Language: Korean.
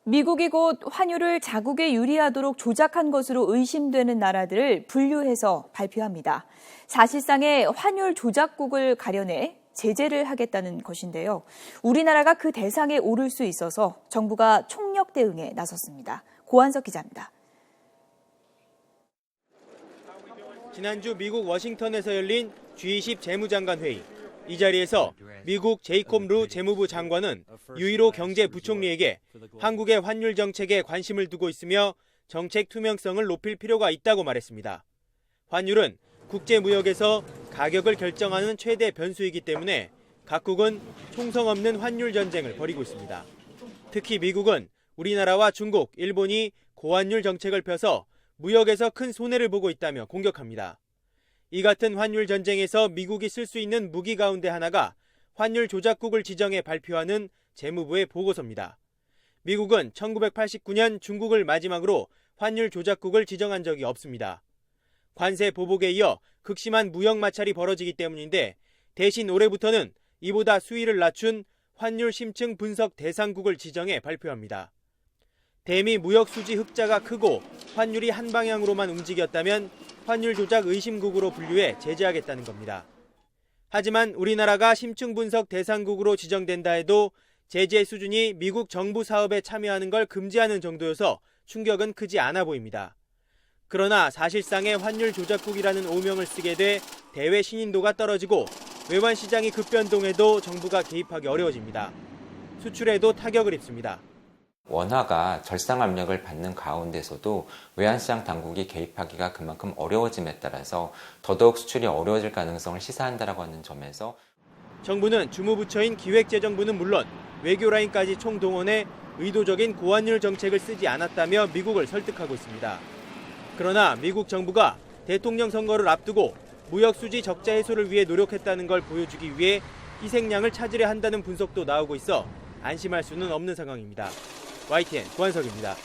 미국이 곧 환율을 자국에 유리하도록 조작한 것으로 의심되는 나라들을 분류해서 발표합니다. 사실상의 환율 조작국을 가려내 제재를 하겠다는 것인데요. 우리나라가 그 대상에 오를 수 있어서 정부가 총력 대응에 나섰습니다. 고한석 기자입니다. 지난주 미국 워싱턴에서 열린 G20 재무장관 회의. 이 자리에서 미국 제이콥 루 재무부 장관은 유일호 경제부총리에게 한국의 환율 정책에 관심을 두고 있으며 정책 투명성을 높일 필요가 있다고 말했습니다. 환율은 국제무역에서 가격을 결정하는 최대 변수이기 때문에 각국은 총성 없는 환율 전쟁을 벌이고 있습니다. 특히 미국은 우리나라와 중국, 일본이 고환율 정책을 펴서 무역에서 큰 손해를 보고 있다며 공격합니다. 이 같은 환율 전쟁에서 미국이 쓸 수 있는 무기 가운데 하나가 환율 조작국을 지정해 발표하는 재무부의 보고서입니다. 미국은 1989년 중국을 마지막으로 환율 조작국을 지정한 적이 없습니다. 관세 보복에 이어 극심한 무역 마찰이 벌어지기 때문인데 대신 올해부터는 이보다 수위를 낮춘 환율 심층 분석 대상국을 지정해 발표합니다. 대미 무역 수지 흑자가 크고 환율이 한 방향으로만 움직였다면 환율 조작 의심국으로 분류해 제재하겠다는 겁니다. 하지만 우리나라가 심층 분석 대상국으로 지정된다 해도 제재 수준이 미국 정부 사업에 참여하는 걸 금지하는 정도여서 충격은 크지 않아 보입니다. 그러나 사실상의 환율 조작국이라는 오명을 쓰게 돼 대외 신인도가 떨어지고 외환 시장이 급변동해도 정부가 개입하기 어려워집니다. 수출에도 타격을 입습니다. 원화가 절상 압력을 받는 가운데서도 외환시장 당국이 개입하기가 그만큼 어려워짐에 따라서 더더욱 수출이 어려워질 가능성을 시사한다라고 하는 점에서 정부는 주무부처인 기획재정부는 물론 외교라인까지 총동원해 의도적인 고환율 정책을 쓰지 않았다며 미국을 설득하고 있습니다. 그러나 미국 정부가 대통령 선거를 앞두고 무역 수지 적자 해소를 위해 노력했다는 걸 보여주기 위해 희생양을 찾으려 한다는 분석도 나오고 있어 안심할 수는 없는 상황입니다. YTN 고한석입니다.